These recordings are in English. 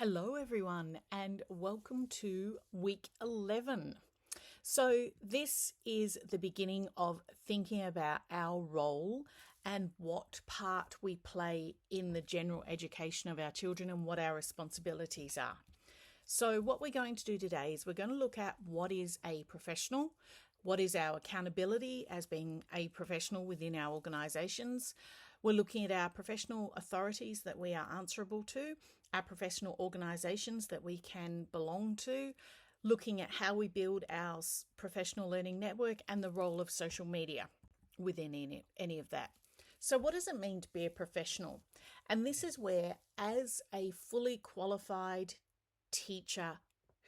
Hello, everyone, and welcome to week 11. So, this is the beginning of thinking about our role and what part we play in the general education of our children and what our responsibilities are. So, what we're going to do today is we're going to look at what is a professional, what is our accountability as being a professional within our organisations. We're looking at our professional authorities that we are answerable to, our professional organisations that we can belong to, looking at how we build our professional learning network and the role of social media within any of that. So what does it mean to be a professional? And this is where, as a fully qualified teacher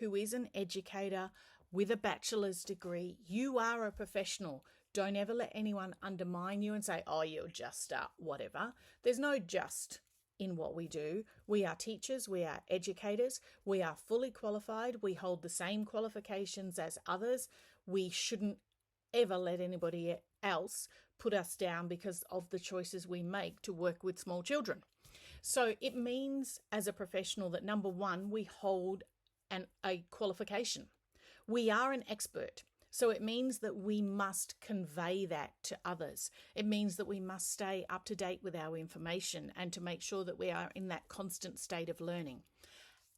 who is an educator with a bachelor's degree, you are a professional. Don't ever let anyone undermine you and say, oh, you're just whatever. There's no just in what we do. We are teachers, we are educators, we are fully qualified, we hold the same qualifications as others. We shouldn't ever let anybody else put us down because of the choices we make to work with small children. So it means as a professional that number one, we hold a qualification. We are an expert. So it means that we must convey that to others. It means that we must stay up to date with our information and to make sure that we are in that constant state of learning.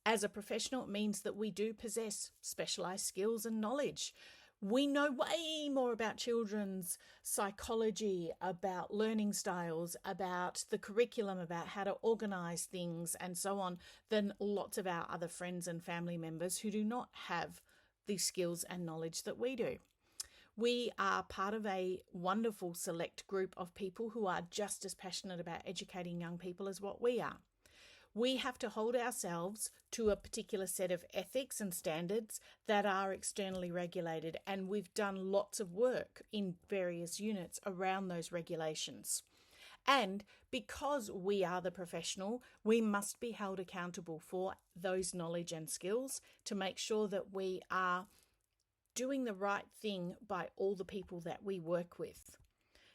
As a professional, it means that we do possess specialized skills and knowledge. We know way more about children's psychology, about learning styles, about the curriculum, about how to organize things and so on than lots of our other friends and family members who do not have the skills and knowledge that we do. We are part of a wonderful select group of people who are just as passionate about educating young people as what we are. We have to hold ourselves to a particular set of ethics and standards that are externally regulated, and we've done lots of work in various units around those regulations. And because we are the professional, we must be held accountable for those knowledge and skills to make sure that we are doing the right thing by all the people that we work with.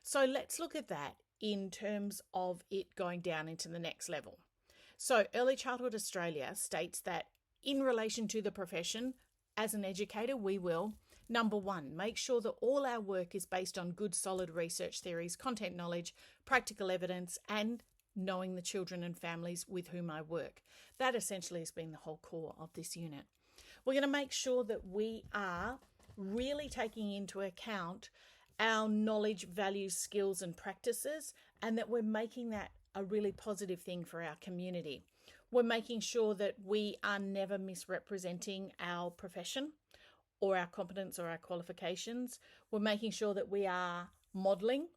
So let's look at that in terms of it going down into the next level. So Early Childhood Australia states that in relation to the profession, as an educator, we will, number one, make sure that all our work is based on good, solid research theories, content knowledge, practical evidence, and knowing the children and families with whom I work. That essentially has been the whole core of this unit. We're going to make sure that we are really taking into account our knowledge, values, skills, and practices, and that we're making that a really positive thing for our community. We're making sure that we are never misrepresenting our profession or our competence or our qualifications. We're making sure that we are modelling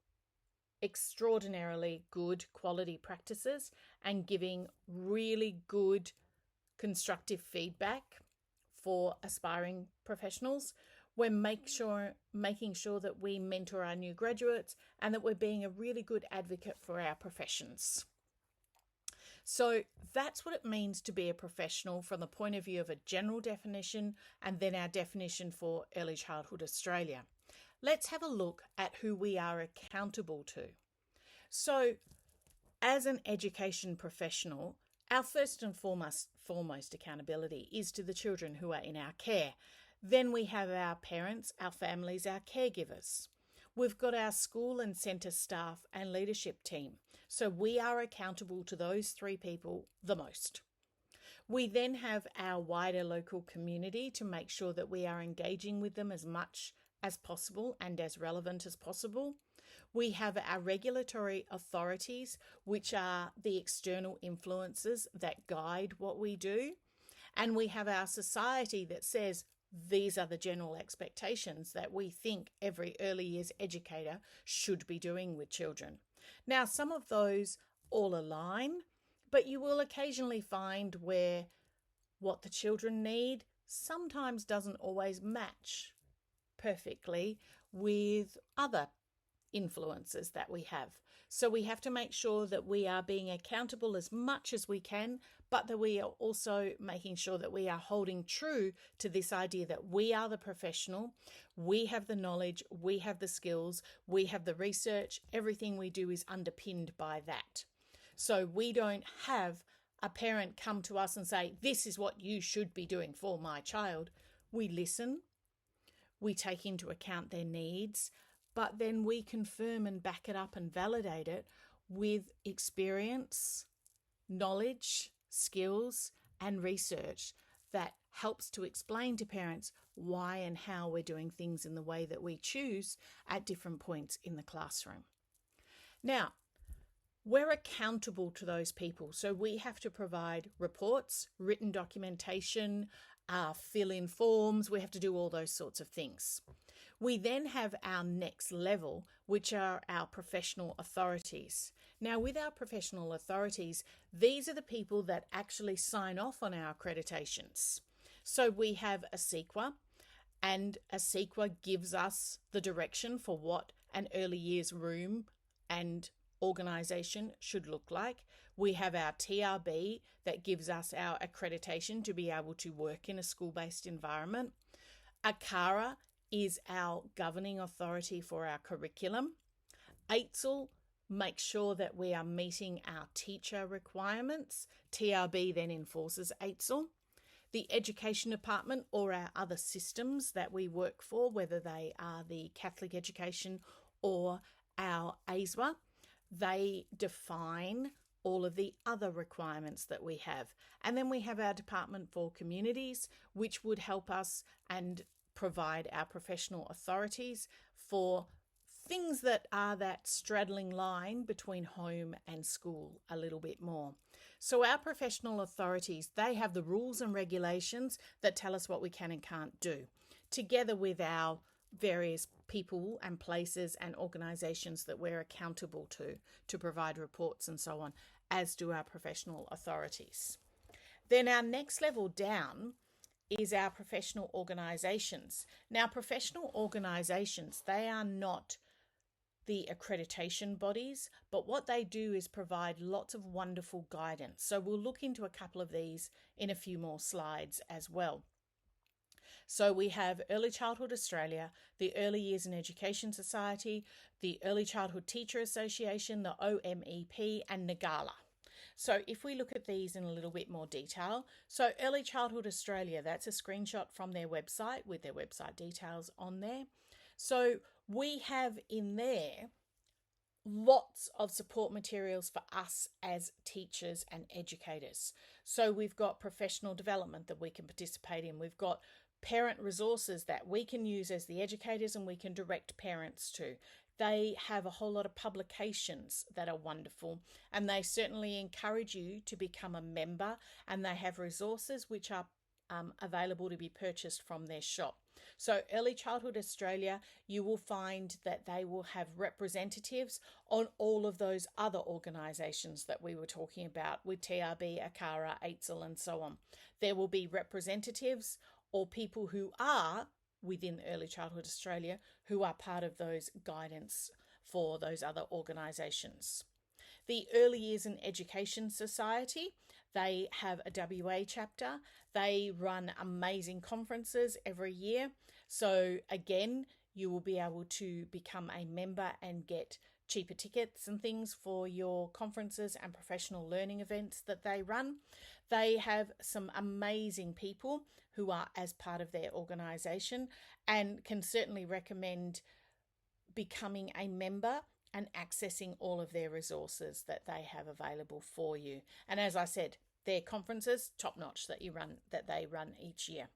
extraordinarily good quality practices and giving really good constructive feedback for aspiring professionals. We're making sure that we mentor our new graduates and that we're being a really good advocate for our professions. So that's what it means to be a professional from the point of view of a general definition and then our definition for Early Childhood Australia. Let's have a look at who we are accountable to. So as an education professional, our first and foremost accountability is to the children who are in our care. Then we have our parents, our families, our caregivers. We've got our school and centre staff and leadership team. So we are accountable to those three people the most. We then have our wider local community to make sure that we are engaging with them as much as possible and as relevant as possible. We have our regulatory authorities, which are the external influences that guide what we do. And we have our society that says, these are the general expectations that we think every early years educator should be doing with children. Now, some of those all align, but you will occasionally find where what the children need sometimes doesn't always match perfectly with other influences that we have. So we have to make sure that we are being accountable as much as we can, but that we are also making sure that we are holding true to this idea that we are the professional, we have the knowledge, we have the skills, we have the research, everything we do is underpinned by that. So we don't have a parent come to us and say, this is what you should be doing for my child, we listen, we take into account their needs, but then we confirm and back it up and validate it with experience, knowledge, skills, and research that helps to explain to parents why and how we're doing things in the way that we choose at different points in the classroom. Now, we're accountable to those people, so we have to provide reports, written documentation, fill in forms, we have to do all those sorts of things. We then have our next level, which are our professional authorities. Now, with our professional authorities, these are the people that actually sign off on our accreditations. So we have a CEQA, and a CEQA gives us the direction for what an early years room and organisation should look like. We have our TRB that gives us our accreditation to be able to work in a school-based environment. ACARA is our governing authority for our curriculum. AITSL makes sure that we are meeting our teacher requirements. TRB then enforces AITSL. The Education Department, or our other systems that we work for, whether they are the Catholic Education or our ASWA, they define all of the other requirements that we have. And then we have our Department for Communities, which would help us and provide our professional authorities for things that are that straddling line between home and school a little bit more. So our professional authorities, they have the rules and regulations that tell us what we can and can't do, together with our various people and places and organisations that we're accountable to provide reports and so on, as do our professional authorities. Then our next level down is our professional organisations. Now, professional organisations, they are not the accreditation bodies, but what they do is provide lots of wonderful guidance. So we'll look into a couple of these in a few more slides as well. So we have Early Childhood Australia, the Early Years in Education Society, the Early Childhood Teacher Association, the OMEP, and NAGALA. So if we look at these in a little bit more detail, so Early Childhood Australia, that's a screenshot from their website with their website details on there. So we have in there lots of support materials for us as teachers and educators. So we've got professional development that we can participate in. We've got parent resources that we can use as the educators and we can direct parents to. They have a whole lot of publications that are wonderful, and they certainly encourage you to become a member, and they have resources which are available to be purchased from their shop. So Early Childhood Australia, you will find that they will have representatives on all of those other organisations that we were talking about with TRB, ACARA, AITSL and so on. There will be representatives or people who are within Early Childhood Australia who are part of those guidance for those other organisations. The Early Years in Education Society, they have a WA chapter. They run amazing conferences every year. So again, you will be able to become a member and get cheaper tickets and things for your conferences and professional learning events that they run. They have some amazing people who are as part of their organisation, and can certainly recommend becoming a member and accessing all of their resources that they have available for you. And as I said, their conferences, top notch that they run each year.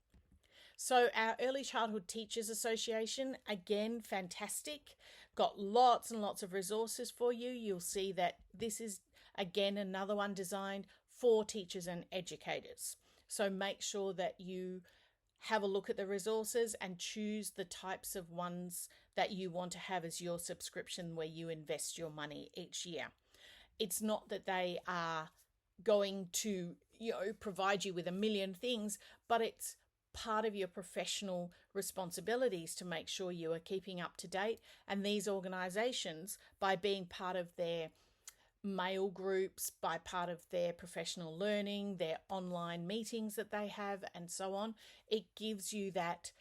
So our Early Childhood Teachers Association, again, fantastic. Got lots and lots of resources for you. You'll see that this is, again, another one designed for teachers and educators. So make sure that you have a look at the resources and choose the types of ones that you want to have as your subscription where you invest your money each year. It's not that they are going to, provide you with a million things, but it's part of your professional responsibilities to make sure you are keeping up to date. And these organisations, by being part of their mail groups, by part of their professional learning, their online meetings that they have and so on, it gives you that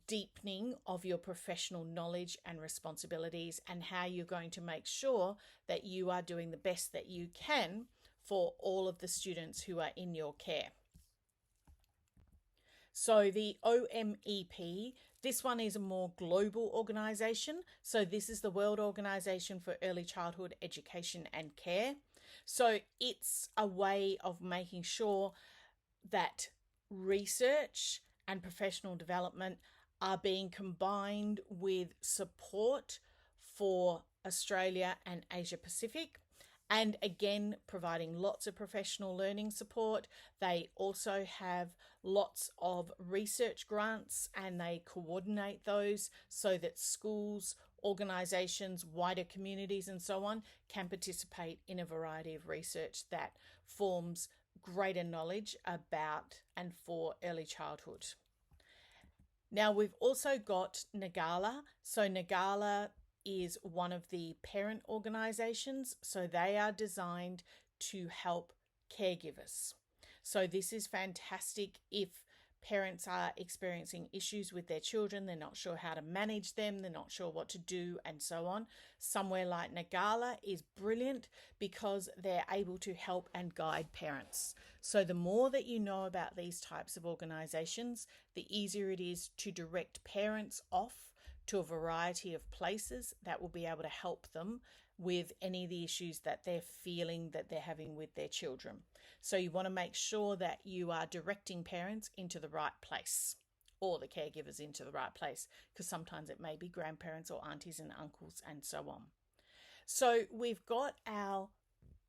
deepening of your professional knowledge and responsibilities and how you're going to make sure that you are doing the best that you can for all of the students who are in your care. So the OMEP, this one is a more global organisation. So this is the World Organisation for Early Childhood Education and Care. So it's a way of making sure that research and professional development are being combined with support for Australia and Asia Pacific, and again providing lots of professional learning support. They also have lots of research grants and they coordinate those so that schools, organisations, wider communities and so on can participate in a variety of research that forms greater knowledge about and for early childhood. Now we've also got NAGALA. So NAGALA is one of the parent organisations. So they are designed to help caregivers. So this is fantastic if parents are experiencing issues with their children, they're not sure how to manage them, they're not sure what to do and so on. Somewhere like NAGALA is brilliant because they're able to help and guide parents. So the more that you know about these types of organisations, the easier it is to direct parents off to a variety of places that will be able to help them with any of the issues that they're feeling that they're having with their children. So you want to make sure that you are directing parents into the right place, or the caregivers into the right place, because sometimes it may be grandparents or aunties and uncles and so on. So we've got our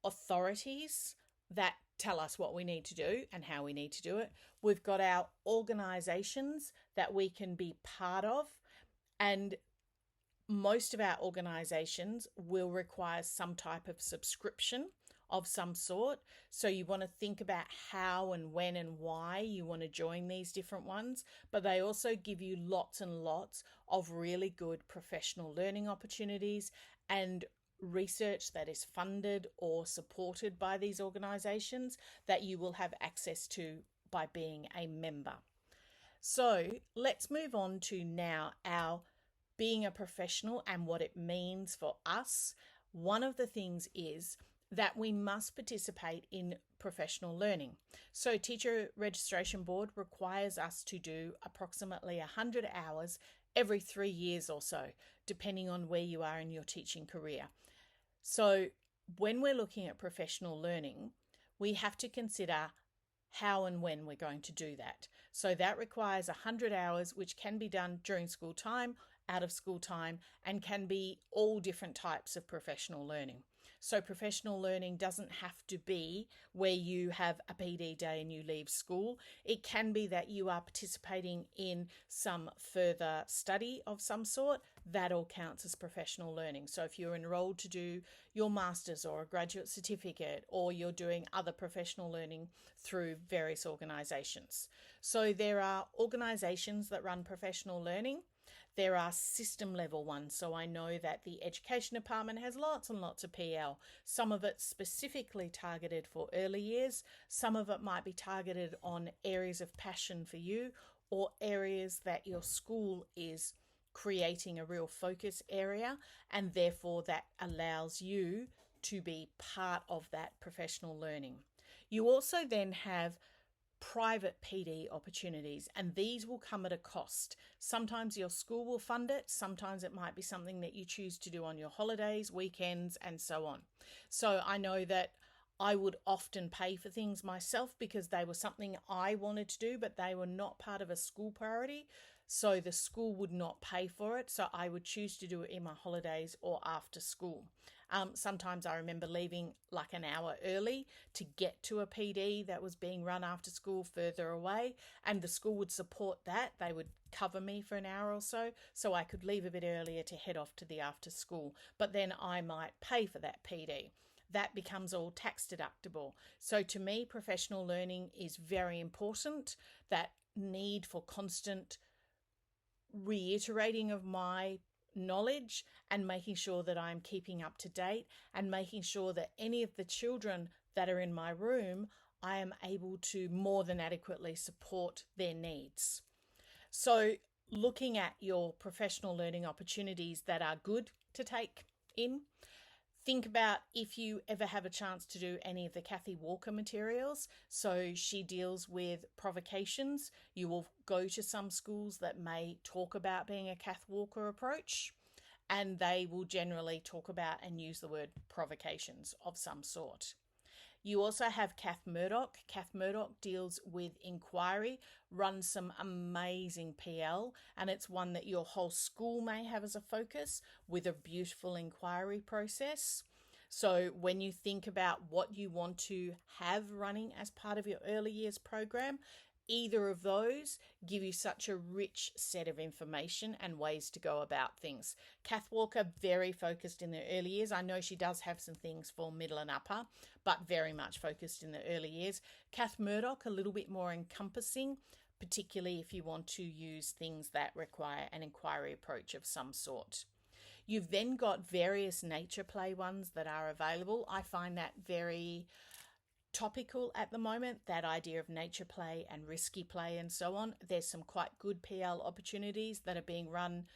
authorities that tell us what we need to do and how we need to do it. We've got our organisations that we can be part of, and most of our organisations will require some type of subscription of some sort. So you want to think about how and when and why you want to join these different ones, but they also give you lots and lots of really good professional learning opportunities and research that is funded or supported by these organisations that you will have access to by being a member. So let's move on to now our being a professional and what it means for us. One of the things is that we must participate in professional learning. So Teacher Registration Board requires us to do approximately 100 hours every 3 years or so, depending on where you are in your teaching career. So when we're looking at professional learning, we have to consider how and when we're going to do that. So that requires 100 hours, which can be done during school time, out of school time, and can be all different types of professional learning. So professional learning doesn't have to be where you have a PD day and you leave school. It can be that you are participating in some further study of some sort. That all counts as professional learning. So if you're enrolled to do your master's or a graduate certificate, or you're doing other professional learning through various organisations. So there are organisations that run professional learning. There are system level ones. So I know that the Education Department has lots and lots of PL. Some of it specifically targeted for early years. Some of it might be targeted on areas of passion for you, or areas that your school is creating a real focus area, and therefore that allows you to be part of that professional learning. You also then have private PD opportunities, and these will come at a cost. Sometimes your school will fund it, sometimes it might be something that you choose to do on your holidays, weekends, and so on. So I know that I would often pay for things myself because they were something I wanted to do, but they were not part of a school priority. So the school would not pay for it. So I would choose to do it in my holidays or after school. Sometimes I remember leaving like an hour early to get to a PD that was being run after school further away, and the school would support that. They would cover me for an hour or so I could leave a bit earlier to head off to the after school, but then I might pay for that PD. That becomes all tax deductible. So to me, professional learning is very important. That need for constant reiterating of my knowledge and making sure that I'm keeping up to date, and making sure that any of the children that are in my room, I am able to more than adequately support their needs. So looking at your professional learning opportunities that are good to take in, Think about if you ever have a chance to do any of the Kathy Walker materials. So she deals with provocations. You will go to some schools that may talk about being a Kath Walker approach, and they will generally talk about and use the word provocations of some sort. You also have Kath Murdoch. Kath Murdoch deals with inquiry, runs some amazing PL, and it's one that your whole school may have as a focus with a beautiful inquiry process. So when you think about what you want to have running as part of your early years program, either of those give you such a rich set of information and ways to go about things. Kath Walker, very focused in the early years. I know she does have some things for middle and upper, but very much focused in the early years. Kath Murdoch, a little bit more encompassing, particularly if you want to use things that require an inquiry approach of some sort. You've then got various nature play ones that are available. I find that very topical at the moment, that idea of nature play and risky play and so on. There's some quite good PL opportunities that are being run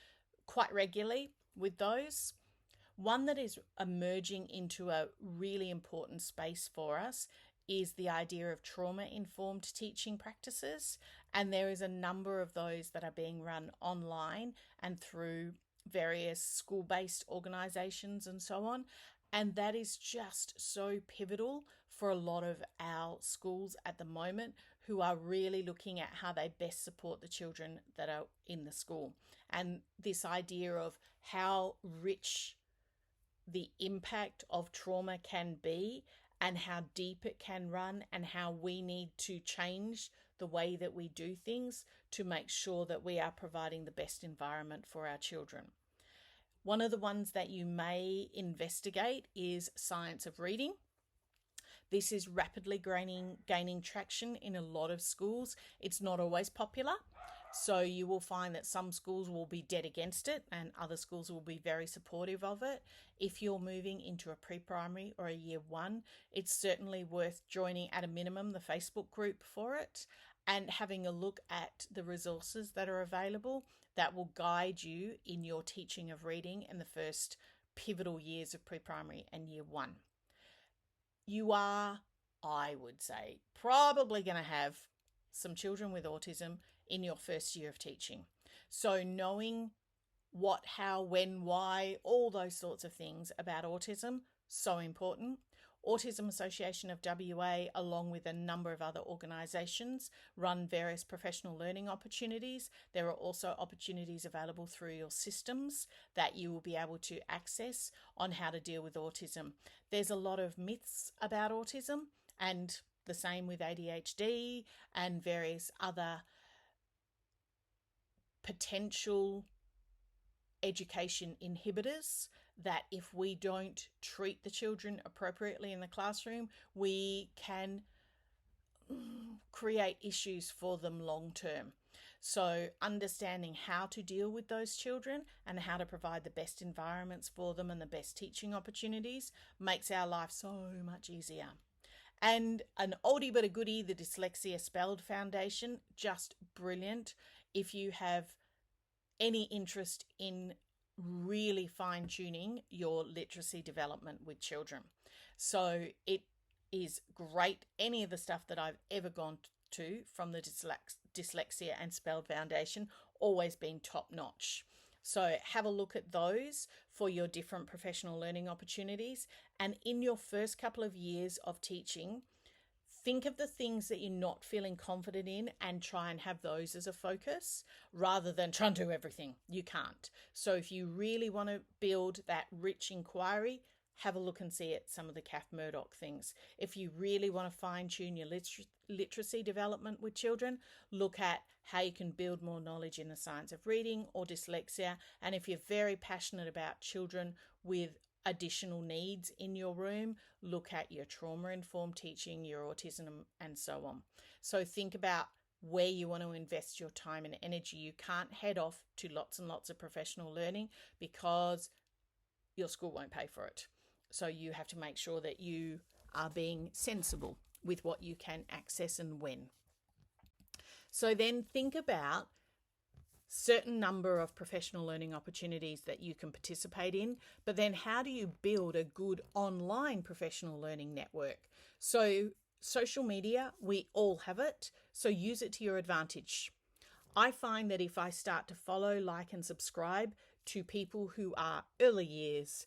quite regularly with those. One that is emerging into a really important space for us is the idea of trauma-informed teaching practices, and there is a number of those that are being run online and through various school-based organisations and so on, and that is just so pivotal for a lot of our schools at the moment who are really looking at how they best support the children that are in the school. And this idea of how rich the impact of trauma can be and how deep it can run and how we need to change the way that we do things to make sure that we are providing the best environment for our children. One of the ones that you may investigate is science of reading. This is rapidly gaining traction in a lot of schools. It's not always popular, so you will find that some schools will be dead against it and other schools will be very supportive of it. If you're moving into a pre-primary or a year one, it's certainly worth joining at a minimum the Facebook group for it and having a look at the resources that are available that will guide you in your teaching of reading in the first pivotal years of pre-primary and year one. You are, I would say, probably going to have some children with autism in your first year of teaching. So knowing what, how, when, why, all those sorts of things about autism, so important. Autism Association of WA, along with a number of other organisations, run various professional learning opportunities. There are also opportunities available through your systems that you will be able to access on how to deal with autism. There's a lot of myths about autism, and the same with ADHD and various other potential education inhibitors that if we don't treat the children appropriately in the classroom, we can create issues for them long term. So understanding how to deal with those children and how to provide the best environments for them and the best teaching opportunities makes our life so much easier. And an oldie but a goodie, the Dyslexia Spelled Foundation, just brilliant. If you have any interest in really fine-tuning your literacy development with children. So it is great. Any of the stuff that I've ever gone to from the Dyslexia and Spelled Foundation, always been top-notch. So have a look at those for your different professional learning opportunities. And in your first couple of years of teaching, think of the things that you're not feeling confident in and try and have those as a focus rather than try and do everything. You can't. So if you really want to build that rich inquiry, have a look and see at some of the Kath Murdoch things. If you really want to fine tune your literacy development with children, look at how you can build more knowledge in the science of reading or dyslexia. And if you're very passionate about children with additional needs in your room, look at your trauma-informed teaching, your autism, and so on. So think about where you want to invest your time and energy. You can't head off to lots and lots of professional learning because your school won't pay for it. So you have to make sure that you are being sensible with what you can access and when. So then think about certain number of professional learning opportunities that you can participate in, but then how do you build a good online professional learning network? So social media, we all have it, so use it to your advantage. I find that if I start to follow, like, and subscribe to people who are early years,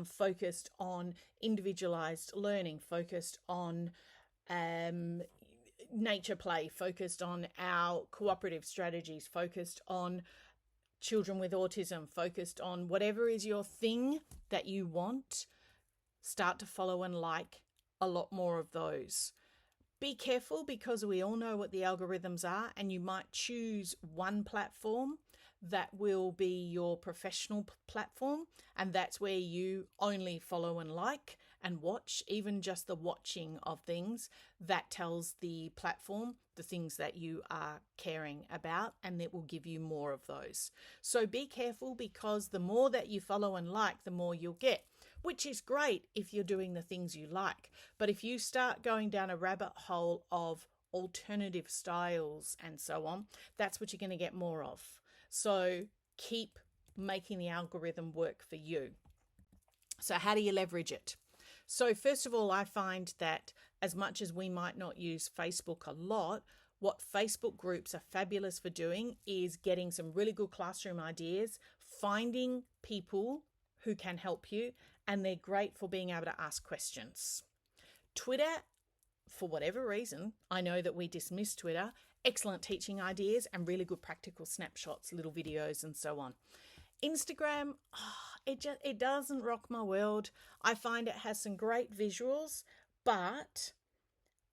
focused on individualized learning, focused on nature play, focused on our cooperative strategies, focused on children with autism, focused on whatever is your thing that you want, start to follow and like a lot more of those. Be careful, because we all know what the algorithms are, and you might choose one platform that will be your professional platform, and that's where you only follow and like and watch. Even just the watching of things, that tells the platform the things that you are caring about, and it will give you more of those. So be careful, because the more that you follow and like, the more you'll get, which is great if you're doing the things you like. But if you start going down a rabbit hole of alternative styles and so on, that's what you're going to get more of. So keep making the algorithm work for you. So how do you leverage it? So first of all, I find that as much as we might not use Facebook a lot, what Facebook groups are fabulous for doing is getting some really good classroom ideas, finding people who can help you, and they're great for being able to ask questions. Twitter, for whatever reason, I know that we dismiss Twitter, excellent teaching ideas and really good practical snapshots, little videos and so on. Instagram, it doesn't rock my world. I find it has some great visuals, but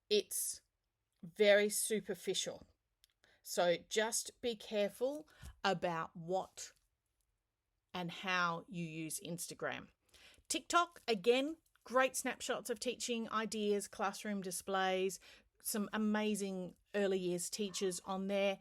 it's very superficial. So just be careful about what and how you use Instagram. TikTok, again, great snapshots of teaching ideas, classroom displays, some amazing early years teachers on there.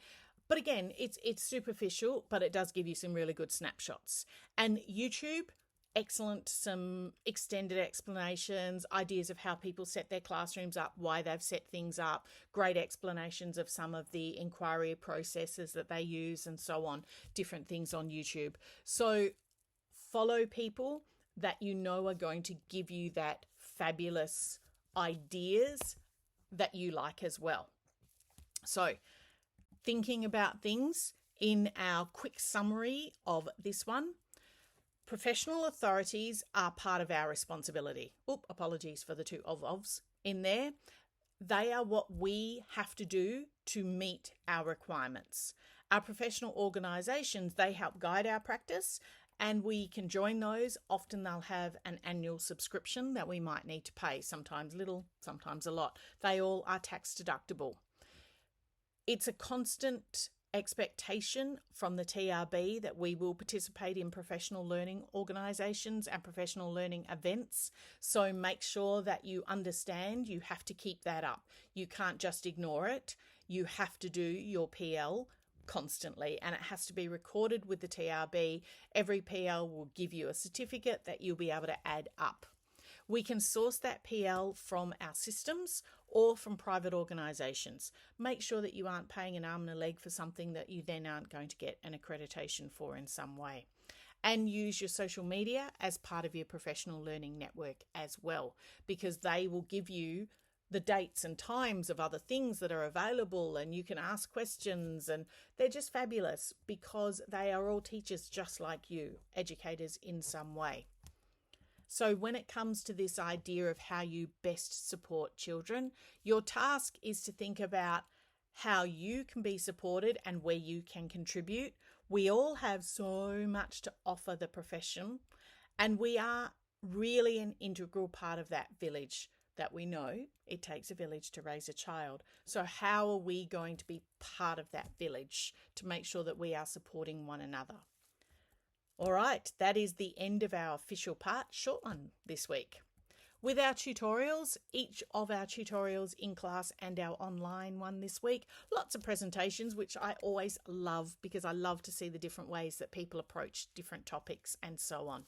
But again, it's superficial, but it does give you some really good snapshots. And YouTube, excellent, some extended explanations, ideas of how people set their classrooms up, why they've set things up, great explanations of some of the inquiry processes that they use and so on, different things on YouTube. So follow people that you know are going to give you that fabulous ideas that you like as well. So thinking about things in our quick summary of this one, professional authorities are part of our responsibility. Apologies for the two ofs in there. They are what we have to do to meet our requirements. Our professional organisations, they help guide our practice, and we can join those. Often they'll have an annual subscription that we might need to pay, sometimes little, sometimes a lot. They all are tax deductible. It's a constant expectation from the TRB that we will participate in professional learning organisations and professional learning events. So make sure that you understand you have to keep that up. You can't just ignore it. You have to do your PL constantly, and it has to be recorded with the TRB. Every PL will give you a certificate that you'll be able to add up. We can source that PL from our systems or from private organisations. Make sure that you aren't paying an arm and a leg for something that you then aren't going to get an accreditation for in some way. And use your social media as part of your professional learning network as well, because they will give you the dates and times of other things that are available, and you can ask questions, and they're just fabulous because they are all teachers just like you, educators in some way. So when it comes to this idea of how you best support children, your task is to think about how you can be supported and where you can contribute. We all have so much to offer the profession, and we are really an integral part of that village that we know it takes a village to raise a child. So how are we going to be part of that village to make sure that we are supporting one another? All right, that is the end of our official part, short one this week. With our tutorials, each of our tutorials in class and our online one this week, lots of presentations, which I always love because I love to see the different ways that people approach different topics and so on.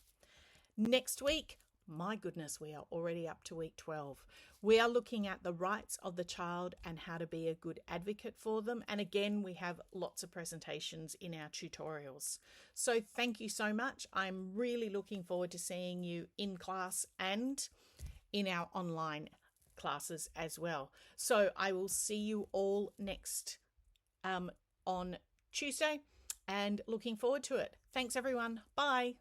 Next week, My goodness, we are already up to week 12. We are looking at the rights of the child and how to be a good advocate for them. And again, we have lots of presentations in our tutorials. So thank you so much. I'm really looking forward to seeing you in class and in our online classes as well. So I will see you all next on Tuesday and looking forward to it. Thanks everyone. Bye.